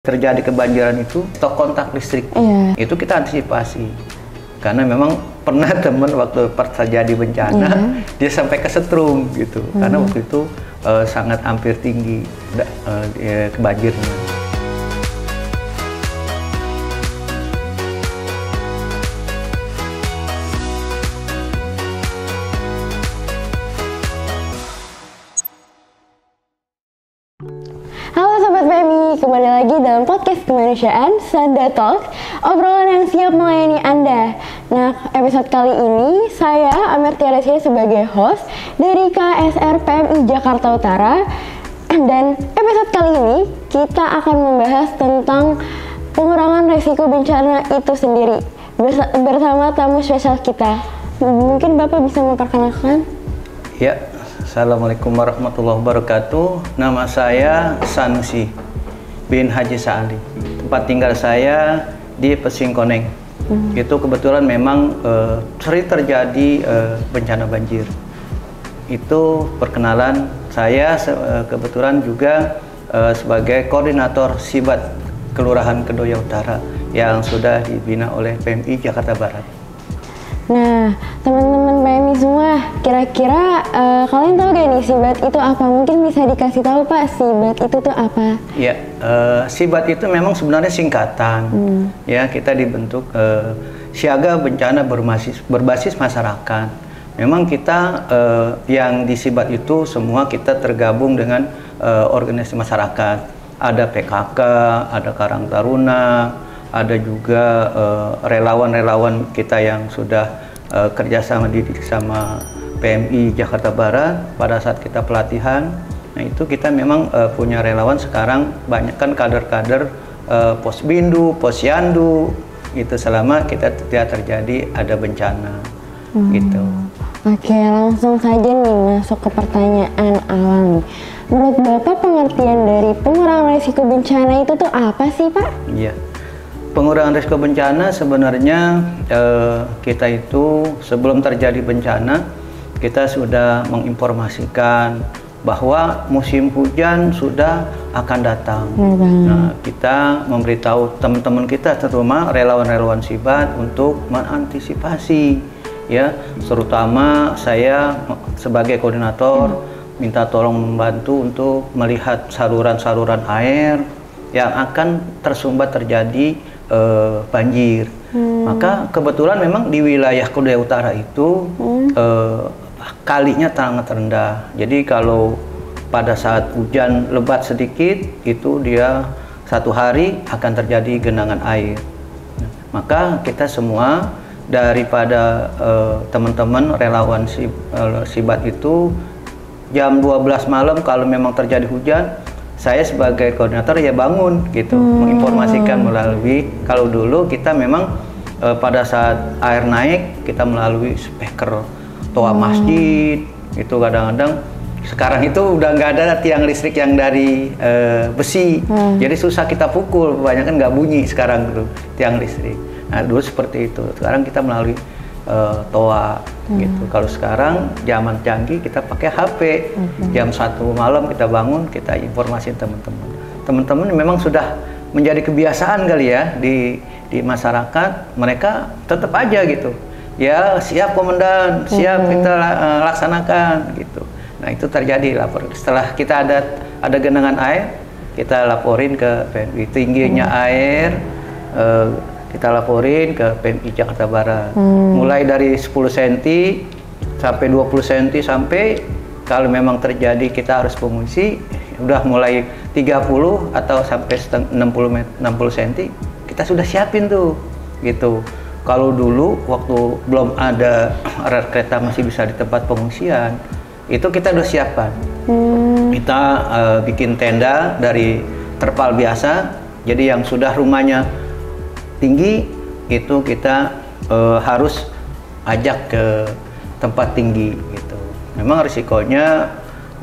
Terjadi kebanjiran itu stok kontak listrik, itu kita antisipasi karena memang pernah teman waktu terjadi bencana dia sampai kesetrum gitu karena waktu itu sangat hampir tinggi kebanjirnya. Halo Sobat PMI, kembali lagi dalam podcast kemanusiaan Sanda Talk, obrolan yang siap melayani Anda. Nah, episode kali ini saya Amertia Resia sebagai host dari KSR PMI Jakarta Utara. Dan episode kali ini kita akan membahas tentang pengurangan risiko bencana itu sendiri bersama tamu spesial kita. Mungkin Bapak bisa memperkenalkan? Ya. Assalamualaikum warahmatullahi wabarakatuh. Nama saya Sanusi bin Haji Sa'ali. Tempat tinggal saya di Pesingkoneng. Itu kebetulan memang sering terjadi bencana banjir. Itu perkenalan saya kebetulan juga sebagai koordinator Sibat Kelurahan Kedoya Utara yang sudah dibina oleh PMI Jakarta Barat. Nah, teman-teman PMI semua, kira-kira kalian tahu gak nih Sibat itu apa? Mungkin bisa dikasih tahu Pak, Sibat itu tuh apa? Ya, Sibat itu memang sebenarnya singkatan. Ya, kita dibentuk siaga bencana berbasis masyarakat. Memang kita yang di Sibat itu semua kita tergabung dengan organisasi masyarakat. Ada PKK, ada Karang Taruna, ada juga relawan-relawan kita yang sudah kerjasama sama PMI Jakarta Barat pada saat kita pelatihan. Nah itu kita memang punya relawan sekarang banyak kan kader-kader Posbindu, Posyandu itu selama kita tidak terjadi ada bencana gitu. Oke, langsung saja nih masuk ke pertanyaan awal nih. Menurut Bapak pengertian dari pengurangan risiko bencana itu tuh apa sih Pak? Iya. Pengurangan risiko bencana sebenarnya kita itu sebelum terjadi bencana kita sudah menginformasikan bahwa musim hujan sudah akan datang. Nah, kita memberitahu teman-teman kita terutama relawan-relawan Sibat untuk mengantisipasi ya, terutama saya sebagai koordinator minta tolong membantu untuk melihat saluran-saluran air yang akan tersumbat terjadi banjir. Maka kebetulan memang di wilayah Kedoya Utara itu kalinya sangat rendah. Jadi kalau pada saat hujan lebat sedikit itu dia satu hari akan terjadi genangan air. Maka kita semua daripada teman-teman relawan Sibat itu jam 12 malam kalau memang terjadi hujan, saya sebagai koordinator ya bangun gitu, menginformasikan melalui, kalau dulu kita memang pada saat air naik kita melalui speaker toa masjid itu kadang-kadang. Sekarang itu udah nggak ada tiang listrik yang dari besi, jadi susah kita pukul, kebanyakan nggak bunyi sekarang gitu tiang listrik. Nah dulu seperti itu, sekarang kita melalui toa gitu. Kalau sekarang zaman canggih kita pakai HP. Jam 1 malam kita bangun, kita informasi teman-teman. Teman-teman memang sudah menjadi kebiasaan kali ya di masyarakat, mereka tetap aja gitu. Ya siap komandan, siap kita laksanakan gitu. Nah itu terjadi lapor. Setelah kita ada genangan air, kita laporin ke PMI tingginya air. Kita laporin ke PMI Jakarta Barat. Mulai dari 10 cm sampai 20 cm sampai kalau memang terjadi kita harus pengungsi, udah mulai 30 atau sampai 60 cm kita sudah siapin tuh gitu. Kalau dulu waktu belum ada rel kereta masih bisa di tempat pengungsian, itu kita udah siapkan. Kita bikin tenda dari terpal biasa, jadi yang sudah rumahnya tinggi itu kita harus ajak ke tempat tinggi gitu. Memang risikonya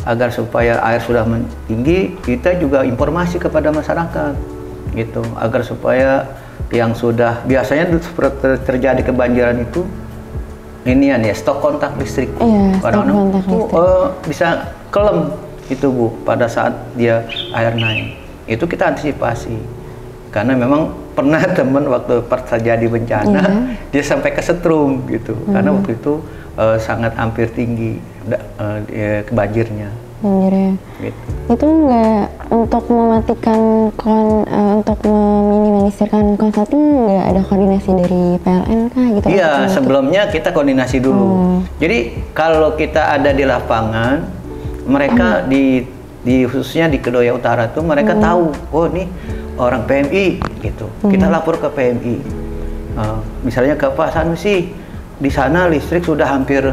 agar supaya air sudah tinggi, kita juga informasi kepada masyarakat gitu, agar supaya yang sudah biasanya terjadi kebanjiran itu inian ya, stok kontak listrik. Kadang-kadang itu bisa kelem itu Bu pada saat dia air naik. Itu kita antisipasi. karena memang pernah teman waktu terjadi bencana dia sampai kesetrum gitu, karena waktu itu sangat hampir tinggi banjirnya. Gitu. Itu nggak untuk mematikan untuk meminimalisirkan konslet nggak ada koordinasi dari PLN kah gitu? Iya, sebelumnya kita koordinasi dulu. Jadi kalau kita ada di lapangan, mereka di khususnya di Kedoya Utara tuh mereka tahu, oh nih orang PMI gitu. Kita lapor ke PMI. Misalnya ke Pak Sanusi, di sana listrik sudah hampir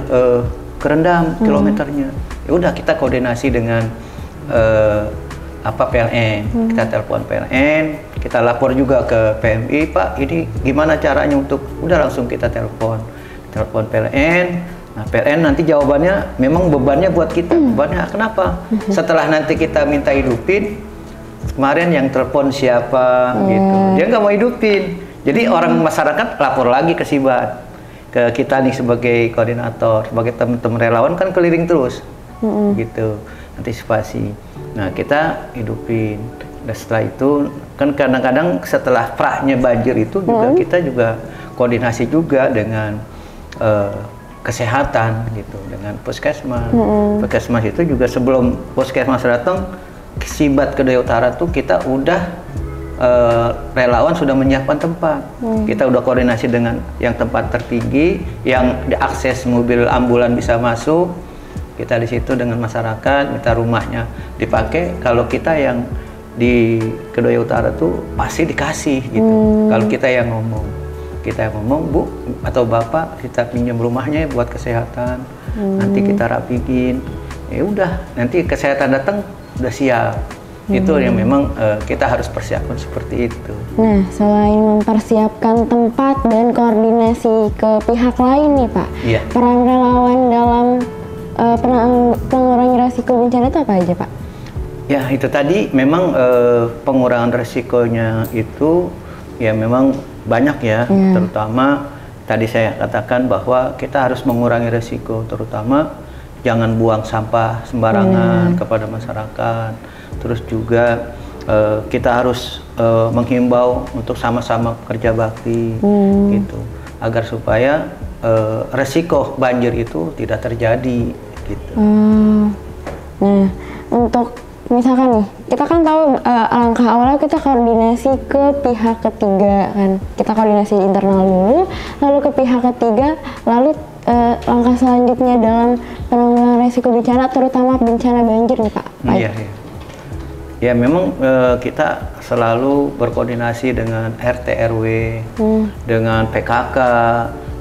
kerendam kilometernya. Ya udah kita koordinasi dengan PLN, kita telepon PLN, kita lapor juga ke PMI, Pak ini gimana caranya untuk, udah langsung kita telepon PLN. Nah PLN nanti jawabannya memang bebannya buat kita, bebannya kenapa? Setelah nanti kita minta hidupin, kemarin yang telepon siapa gitu, dia nggak mau hidupin, jadi orang masyarakat lapor lagi ke Sibat, ke kita nih sebagai koordinator, sebagai teman-teman relawan kan keliling terus. Gitu, antisipasi. Nah kita hidupin. Dan setelah itu kan kadang-kadang setelah prahnya banjir itu juga kita juga koordinasi juga dengan kesehatan gitu, dengan puskesmas. Puskesmas itu juga sebelum puskesmas datang, Sibat Kedoya Utara tuh kita udah relawan sudah menyiapkan tempat. Kita udah koordinasi dengan yang tempat tertinggi, yang diakses mobil ambulan bisa masuk. Kita di situ dengan masyarakat, minta rumahnya dipakai. Kalau kita yang di Kedoya Utara tuh pasti dikasih gitu. Kalau kita yang ngomong, Bu atau Bapak, kita pinjam rumahnya buat kesehatan. Nanti kita rapiin. Ya udah, nanti kesehatan datang udah siap. Itu yang memang kita harus persiapkan seperti itu. Nah, selain mempersiapkan tempat dan koordinasi ke pihak lain nih Pak, peran relawan dalam pengurangan risiko bencana itu apa aja Pak? Ya itu tadi memang pengurangan risikonya itu ya memang banyak ya, terutama tadi saya katakan bahwa kita harus mengurangi risiko, terutama jangan buang sampah sembarangan kepada masyarakat, terus juga kita harus menghimbau untuk sama-sama kerja bakti gitu, agar supaya resiko banjir itu tidak terjadi gitu. Nah, untuk misalkan nih, kita kan tahu langkah awalnya kita koordinasi ke pihak ketiga kan, kita koordinasi internal dulu, lalu ke pihak ketiga, lalu langkah selanjutnya dalam penanggulangan risiko bencana, terutama bencana banjir nih Pak. Iya. Ya memang kita selalu berkoordinasi dengan RT RW, dengan PKK,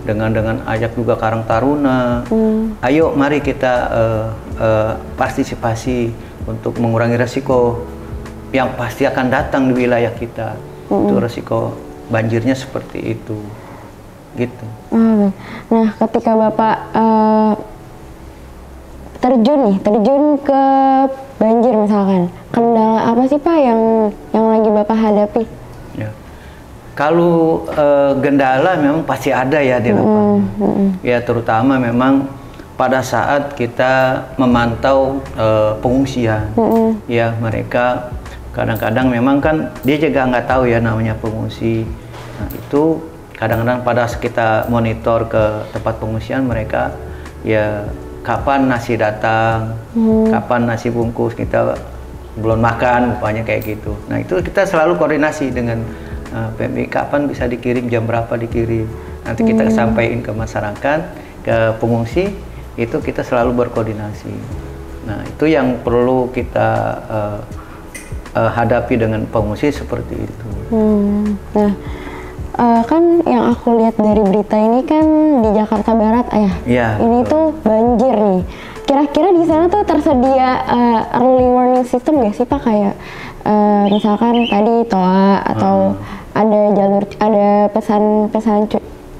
dengan ajak juga Karang Taruna. Ayo mari kita partisipasi untuk mengurangi resiko yang pasti akan datang di wilayah kita. Itu resiko banjirnya seperti itu. Gitu. Nah, ketika Bapak terjun ke banjir misalkan, kendala apa sih Pak yang lagi Bapak hadapi? Ya. Kalau kendala memang pasti ada ya di lapangan. Ya terutama memang pada saat kita memantau pengungsian. Ya mereka kadang-kadang memang kan dia juga nggak tahu ya namanya pengungsi. Nah itu kadang-kadang pada kita monitor ke tempat pengungsian mereka ya kapan nasi datang, kapan nasi bungkus, kita belum makan, rupanya kayak gitu. Nah itu kita selalu koordinasi dengan PMI, kapan bisa dikirim, jam berapa dikirim. Nanti kita sampaikan ke masyarakat, ke pengungsi, itu kita selalu berkoordinasi. Nah itu yang perlu kita hadapi dengan pengungsi seperti itu. Nah kan yang aku lihat dari berita ini kan di Jakarta Barat ya, ini betul. tuh banjir nih. Kira-kira di sana tuh tersedia early warning system nggak sih Pak, kayak misalkan tadi TOA atau ada pesan-pesan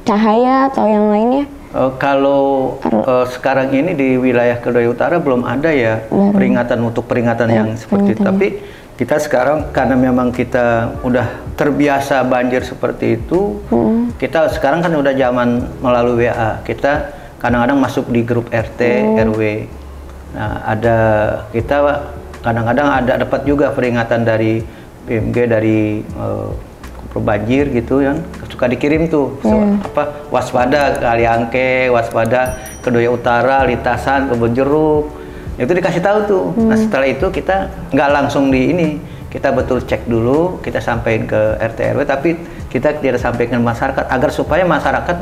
cahaya atau yang lainnya? Kalau sekarang ini di wilayah Kedoya Utara belum ada ya peringatan yang seperti itu. Tapi kita sekarang karena memang kita udah terbiasa banjir seperti itu, kita sekarang kan udah zaman melalui WA. Kita kadang-kadang masuk di grup RT, RW. Nah, kita kadang-kadang ada dapat juga peringatan dari BMG, dari banjir gitu yang suka dikirim tuh waspada Kaliangke, waspada Kedoya Utara, Lintasan, Kebonjeruk, itu dikasih tahu tuh. Nah setelah itu kita nggak langsung kita betul cek dulu, kita sampaikan ke RT RW, tapi kita tidak sampaikan ke masyarakat agar supaya masyarakat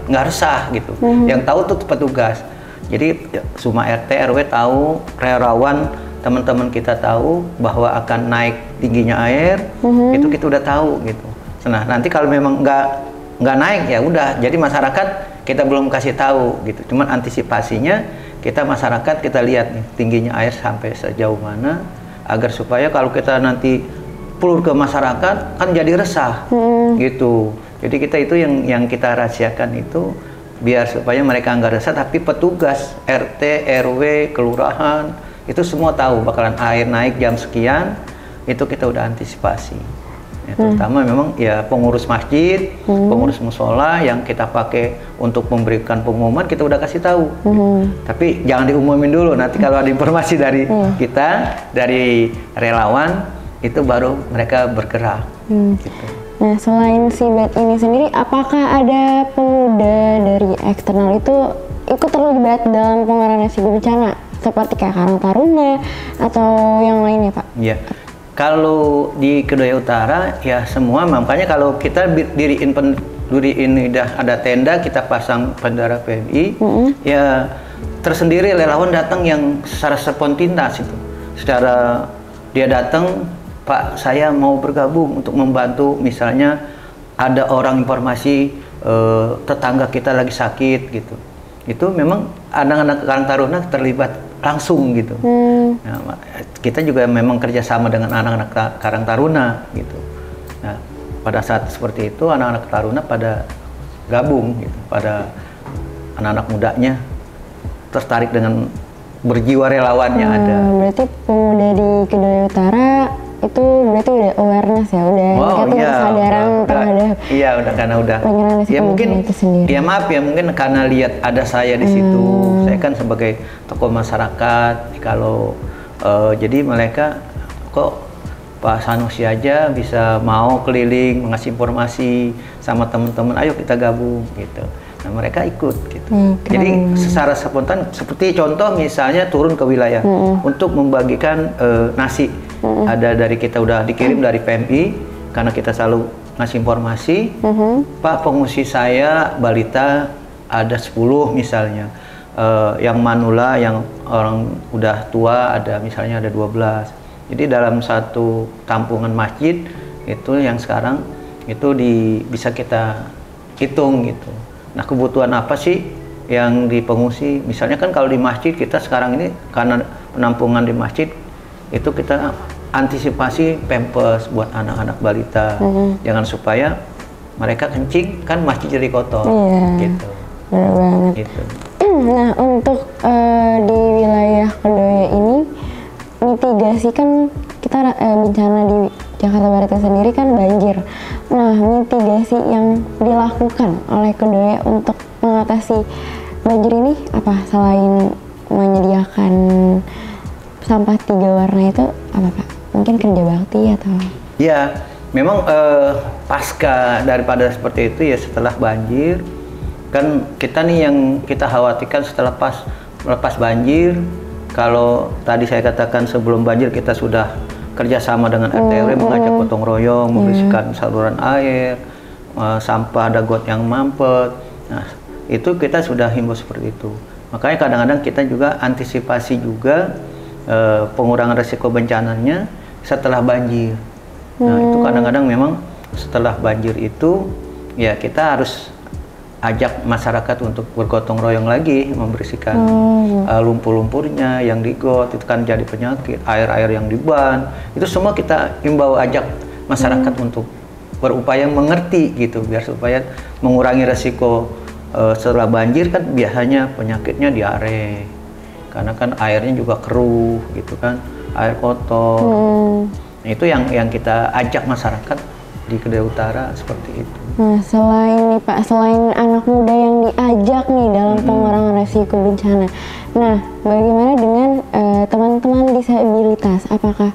nggak resah gitu. Yang tahu tuh petugas. Jadi semua RT RW tahu, relawan teman-teman kita tahu bahwa akan naik tingginya air, itu kita udah tahu gitu. Nah nanti kalau memang nggak naik ya udah, jadi masyarakat kita belum kasih tahu gitu. Cuman antisipasinya masyarakat kita lihat nih tingginya air sampai sejauh mana, agar supaya kalau kita nanti pulur ke masyarakat kan jadi resah gitu. Jadi kita itu yang kita rahasiakan itu biar supaya mereka nggak resah, tapi petugas RT RW kelurahan itu semua tahu bakalan air naik jam sekian, itu kita udah antisipasi. Ya, terutama memang ya pengurus masjid, pengurus musola yang kita pakai untuk memberikan pengumuman, kita udah kasih tahu. Tapi jangan diumumin dulu, nanti kalau ada informasi dari kita, dari relawan, itu baru mereka bergerak. Gitu. Nah, selain si BET ini sendiri, apakah ada pemuda dari eksternal itu ikut terlibat dalam penanganan risiko bencana? Seperti kayak Karang Taruna atau yang lainnya, Pak? Iya. Kalau di Kedoya Utara ya semua, makanya kalau kita diriin udah ada tenda, kita pasang bendera PMI, ya tersendiri relawan datang yang secara spontan itu. Secara dia datang, Pak saya mau bergabung untuk membantu, misalnya ada orang informasi tetangga kita lagi sakit gitu. Itu memang anak-anak Karang Taruna terlibat langsung gitu. Nah, kita juga memang kerjasama dengan anak-anak Karang Taruna gitu. Nah, pada saat seperti itu anak-anak Taruna pada gabung gitu, pada anak-anak mudanya tertarik dengan berjiwa relawannya ada. Berarti pemuda di Kedoya Utara itu berarti udah awareness ya, udah kesadaran terhadap ya mungkin ya maaf ya, mungkin karena lihat ada saya di situ, saya kan sebagai tokoh masyarakat, kalau jadi mereka kok Pak Sanusi aja bisa mau keliling mengasih informasi sama teman-teman, ayo kita gabung gitu. Nah, mereka ikut gitu. Jadi secara spontan, seperti contoh misalnya turun ke wilayah untuk membagikan nasi. Ada dari kita udah dikirim dari PMI, karena kita selalu ngasih informasi. Pak, pengungsi saya balita ada 10 misalnya. Yang manula, yang orang udah tua ada misalnya ada 12. Jadi dalam satu tampungan masjid itu yang sekarang itu bisa kita hitung gitu. Nah, kebutuhan apa sih yang di pengungsi? Misalnya kan kalau di masjid kita sekarang ini karena penampungan di masjid itu kita antisipasi pampers buat anak-anak balita, jangan supaya mereka kencing kan masjid jadi kotor, gitu. Benar banget. Gitu. Nah, untuk di wilayah Kedoya ini mitigasi kan kita bencana di Jakarta Barat sendiri kan banjir. Nah, mitigasi yang dilakukan oleh Kedoya untuk mengatasi banjir ini apa selain menyediakan sampah 3 warna itu apa, Pak? Mungkin kerja bakti atau? Ya, memang pasca daripada seperti itu ya, setelah banjir kan kita nih yang kita khawatirkan setelah lepas banjir. Kalau tadi saya katakan sebelum banjir kita sudah kerjasama dengan RT RW mengajak gotong royong, membersihkan saluran air, sampah ada got yang mampet. Nah, itu kita sudah himbau seperti itu. Makanya kadang-kadang kita juga antisipasi juga pengurangan resiko bencananya setelah banjir. Nah, itu kadang-kadang memang setelah banjir itu ya kita harus ajak masyarakat untuk bergotong royong lagi membersihkan lumpur-lumpurnya yang di got, itu kan jadi penyakit, air-air yang di ban, itu semua kita himbau ajak masyarakat untuk berupaya mengerti gitu, biar supaya mengurangi resiko setelah banjir. Kan biasanya penyakitnya diare, karena kan airnya juga keruh gitu kan, air kotor. Nah, itu yang kita ajak masyarakat di Kedoya Utara seperti itu. Nah, selain nih Pak, selain anak muda yang diajak nih dalam pengurangan resiko bencana, nah bagaimana dengan teman-teman disabilitas? Apakah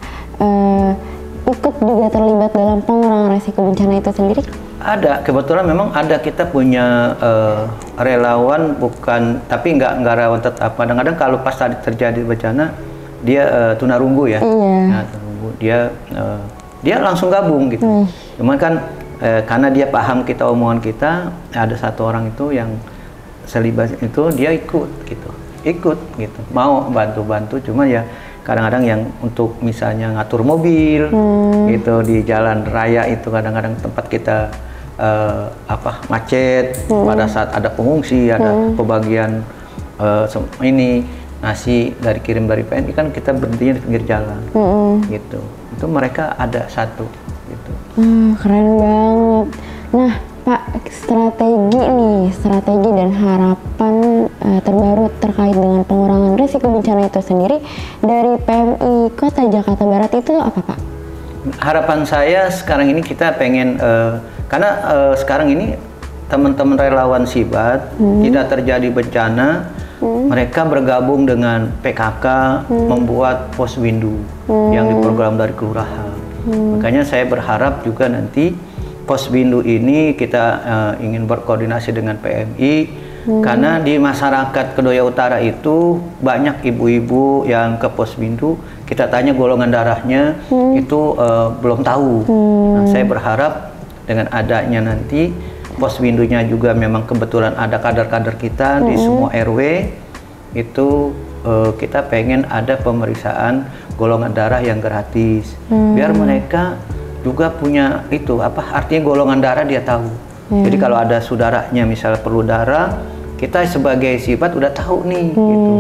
ikut juga terlibat dalam pengurangan resiko bencana itu sendiri? Ada, kebetulan memang ada, kita punya relawan, bukan, tapi nggak relawan tetap. Kadang-kadang kalau pas tadi terjadi bencana, dia tunarunggu ya. Iya. Nah, tunarunggu, dia langsung gabung gitu. Cuman kan karena dia paham kita, omongan kita, ada satu orang itu yang selibat itu, dia ikut gitu, mau bantu-bantu. Cuman ya kadang-kadang yang untuk misalnya ngatur mobil gitu di jalan raya itu, kadang-kadang tempat kita macet pada saat ada pengungsi, ada pembagian ini nasi kirim dari PMI, kan kita berhentinya di pinggir jalan gitu. Itu mereka ada satu gitu. Keren banget. Nah Pak, strategi dan harapan terbaru terkait dengan pengurangan risiko bencana itu sendiri dari PMI Kota Jakarta Barat itu apa Pak? Harapan saya sekarang ini kita pengen, karena sekarang ini teman-teman relawan Sibat tidak terjadi bencana, mereka bergabung dengan PKK membuat Poswindu yang diprogram dari kelurahan. Makanya saya berharap juga nanti Poswindu ini kita ingin berkoordinasi dengan PMI, karena di masyarakat Kedoya Utara itu banyak ibu-ibu yang ke Poswindu, kita tanya golongan darahnya itu belum tahu. Nah, saya berharap dengan adanya nanti Poswindunya juga memang kebetulan ada kader-kader kita di semua RW itu, kita pengen ada pemeriksaan golongan darah yang gratis, biar mereka juga punya itu artinya golongan darah dia tahu. Jadi kalau ada saudaranya misalnya perlu darah, kita sebagai Sibat udah tahu nih gitu.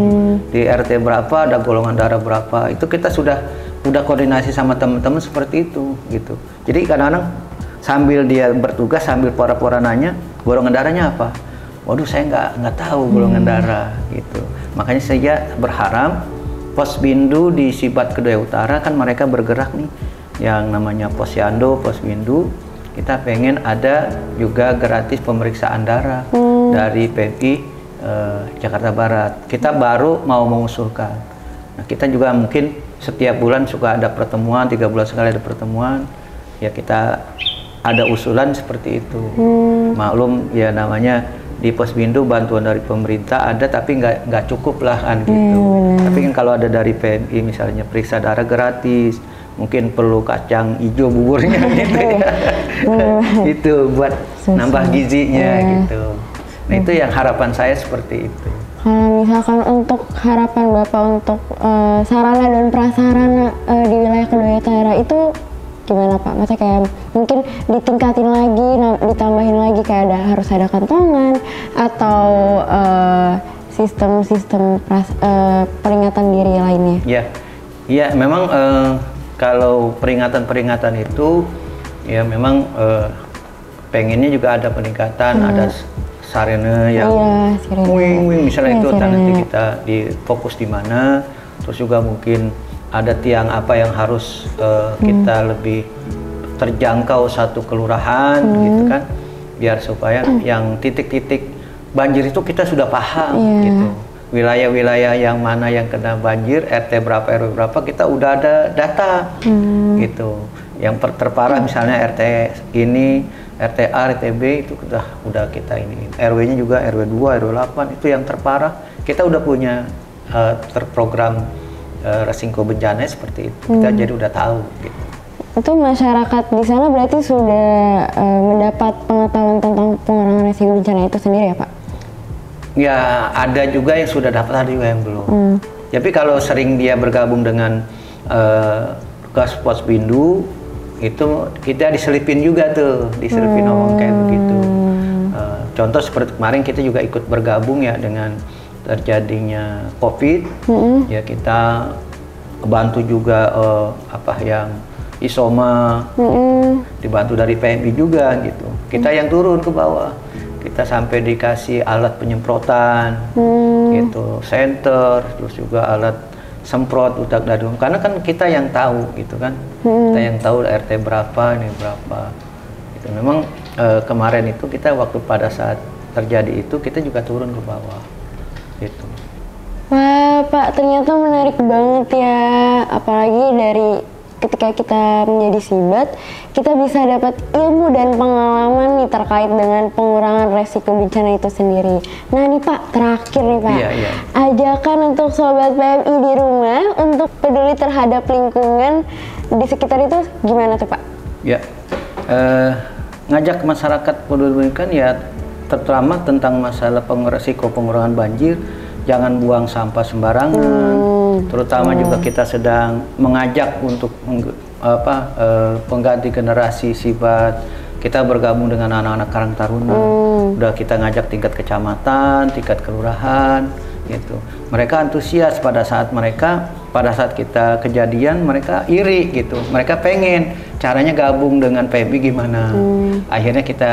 Di RT berapa ada golongan darah berapa, itu kita sudah koordinasi sama teman-teman seperti itu gitu. Jadi kadang-kadang sambil dia bertugas, sambil pora-pora nanya golongan darahnya apa, waduh saya nggak tahu golongan darah gitu. Makanya saya berharap Poswindu di Sibat Kedoya Utara kan mereka bergerak nih yang namanya Posyandu, Poswindu, kita pengen ada juga gratis pemeriksaan darah dari PMI Jakarta Barat. Kita baru mau mengusulkan. Nah, kita juga mungkin setiap bulan suka ada pertemuan, 3 bulan sekali ada pertemuan. Ya kita ada usulan seperti itu. Maklum ya namanya di Poswindu bantuan dari pemerintah ada, tapi nggak cukup lah kan gitu. Tapi kan kalau ada dari PMI misalnya periksa darah gratis, mungkin perlu kacang hijau buburnya gitu ya. Itu buat nambah gizinya gitu. Nah itu yang harapan saya seperti itu. Kalau misalkan untuk harapan Bapak untuk sarana dan prasarana di wilayah Kedoya Utara itu gimana Pak? Maksudnya kayak mungkin ditingkatin lagi, ditambahin lagi kayak harus ada kantongan atau sistem-sistem peringatan diri lainnya? Ya memang kalau peringatan-peringatan itu ya memang pengennya juga ada peningkatan, ada sarana yang wing misalnya itu nanti kita difokus di mana, terus juga mungkin ada tiang apa yang harus kita lebih terjangkau satu kelurahan gitu kan, biar supaya yang titik-titik banjir itu kita sudah paham gitu. Wilayah-wilayah yang mana yang kena banjir, RT berapa, RW berapa, kita udah ada data gitu. Yang terparah misalnya RT ini, RT A, RT B itu udah kita ini. RW-nya juga RW 2, RW 8 itu yang terparah. Kita udah punya terprogram resiko bencana seperti itu. Kita jadi udah tahu gitu. Itu masyarakat di sana berarti sudah mendapat pengetahuan tentang pengurangan resiko bencana itu sendiri ya Pak? Ya ada juga yang sudah dapat, ada juga yang belum. Tapi kalau sering dia bergabung dengan tugas Poswindu itu kita diselipin juga tuh, diselipin ngomong kayak begitu. Contoh seperti kemarin kita juga ikut bergabung ya dengan terjadinya COVID, ya kita bantu juga yang isoma, dibantu dari PMI juga gitu. Kita yang turun ke bawah. Kita sampai dikasih alat penyemprotan, gitu, senter, terus juga alat semprot utak dadung. Karena kan kita yang tahu, gitu kan, kita yang tahu RT berapa, ini berapa. Gitu. Memang kemarin itu kita waktu pada saat terjadi itu kita juga turun ke bawah, gitu. Wah Pak, ternyata menarik banget ya, apalagi dari ketika kita menjadi sibat, kita bisa dapat ilmu dan pengalaman nih terkait dengan pengurangan resiko bencana itu sendiri. Nah nih Pak, terakhir nih Pak, ajakan untuk Sobat PMI di rumah untuk peduli terhadap lingkungan di sekitar itu gimana tuh Pak? Ya, ngajak masyarakat peduli lingkungan ya, terutama tentang masalah resiko pengurangan banjir. Jangan buang sampah sembarangan, terutama juga kita sedang mengajak untuk pengganti generasi sibat. Kita bergabung dengan anak-anak Karang Taruna, udah kita ngajak tingkat kecamatan, tingkat kelurahan, gitu. Mereka antusias pada saat kita kejadian, mereka iri gitu, mereka pengen caranya gabung dengan PMI gimana. Akhirnya kita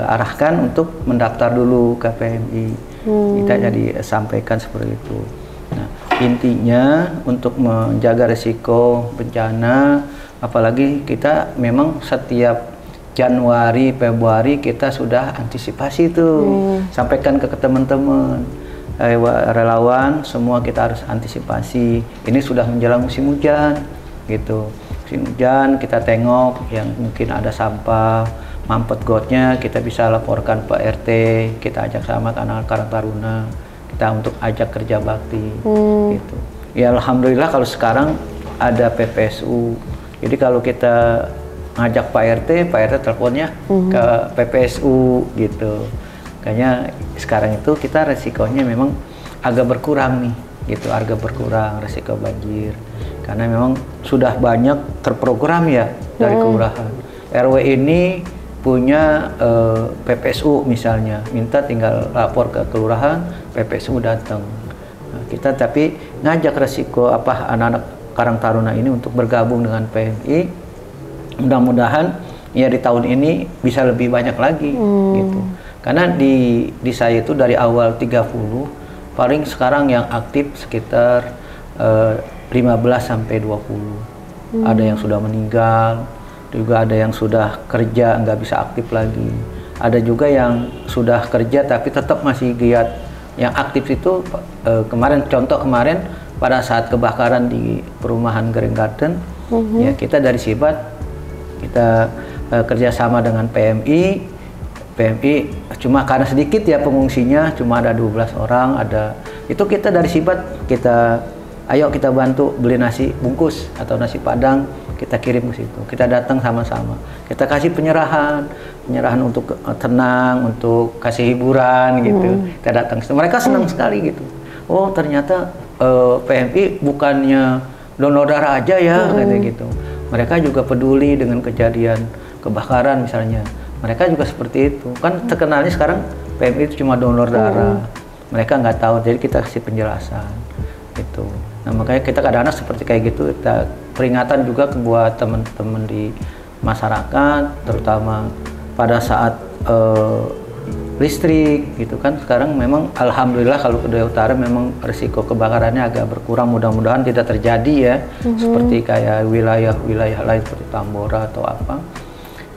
arahkan untuk mendaftar dulu ke PMI. Kita jadi sampaikan seperti itu. Nah, intinya untuk menjaga risiko bencana, apalagi kita memang setiap Januari, Februari kita sudah antisipasi tuh. Sampaikan ke teman-teman relawan, semua kita harus antisipasi. Ini sudah menjelang musim hujan, gitu. Musim hujan kita tengok yang mungkin ada sampah, mampet gotnya, kita bisa laporkan Pak RT, kita ajak sama anak Karang Taruna, kita untuk ajak kerja bakti, gitu. Ya alhamdulillah kalau sekarang ada PPSU, jadi kalau kita ngajak Pak RT teleponnya ke PPSU gitu. Kayaknya sekarang itu kita resikonya memang agak berkurang nih, gitu, agak berkurang resiko banjir, karena memang sudah banyak terprogram ya dari kelurahan. RW ini punya PPSU misalnya, minta tinggal lapor ke kelurahan, PPSU datang. Nah, kita tapi ngajak resiko anak-anak Karang Taruna ini untuk bergabung dengan PMI. Mudah-mudahan ya di tahun ini bisa lebih banyak lagi, gitu. Karena di saya itu dari awal 30, paling sekarang yang aktif sekitar 15 sampai 20. Ada yang sudah meninggal, juga ada yang sudah kerja nggak bisa aktif lagi, ada juga yang sudah kerja tapi tetap masih giat. Yang aktif itu kemarin pada saat kebakaran di perumahan Green Garden, ya kita dari Sibat kita kerjasama dengan PMI cuma karena sedikit ya pengungsinya, cuma ada 12 orang, itu kita dari Sibat ayo kita bantu beli nasi bungkus atau nasi padang, kita kirim ke situ. Kita datang sama-sama. Kita kasih penyerahan untuk tenang, untuk kasih hiburan gitu. Kita datang ke situ. Mereka senang sekali gitu. Oh, ternyata PMI bukannya donor darah aja ya, gitu. Mereka juga peduli dengan kejadian kebakaran misalnya. Mereka juga seperti itu. Kan terkenalnya sekarang PMI itu cuma donor darah. Mereka nggak tahu, jadi kita kasih penjelasan gitu. Nah makanya kita kadang-kadang seperti kayak gitu, kita peringatan juga buat teman-teman di masyarakat, terutama pada saat listrik gitu kan. Sekarang memang alhamdulillah kalau ke Daya Utara memang risiko kebakarannya agak berkurang, mudah-mudahan tidak terjadi ya, seperti kayak wilayah-wilayah lain seperti Tambora atau apa.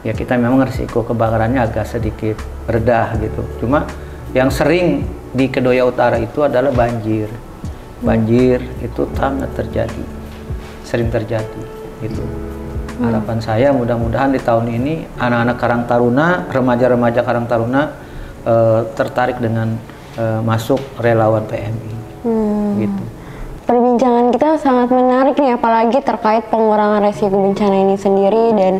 Ya kita memang risiko kebakarannya agak sedikit redah gitu. Cuma yang sering di Kedoya Utara itu adalah banjir. Banjir itu sangat terjadi, sering terjadi gitu. Harapan saya mudah-mudahan di tahun ini anak-anak Karang Taruna, remaja-remaja Karang Taruna tertarik dengan masuk relawan PMI gitu. Perbincangan kita sangat menarik nih, apalagi terkait pengurangan resiko bencana ini sendiri. Dan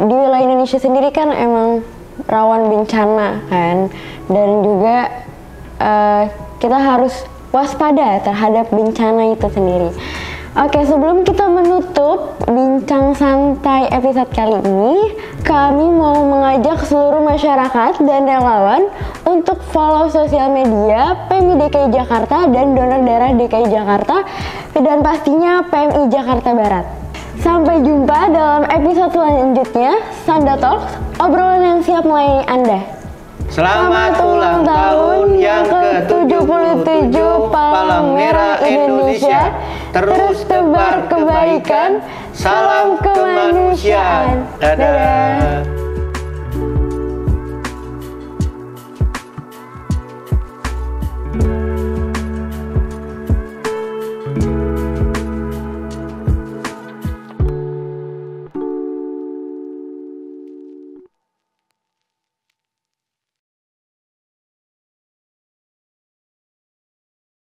di wilayah Indonesia sendiri kan emang rawan bencana kan, dan juga kita harus waspada terhadap bencana itu sendiri. Oke, sebelum kita menutup bincang santai episode kali ini, kami mau mengajak seluruh masyarakat dan relawan untuk follow sosial media PMI DKI Jakarta dan donor darah DKI Jakarta, dan pastinya PMI Jakarta Barat. Sampai jumpa dalam episode selanjutnya Sanda Talks, obrolan yang siap melayani Anda. Selamat ulang tahun yang ke-77 Palang Merah Indonesia. Terus tebar kebaikan, salam kemanusiaan. Dadah.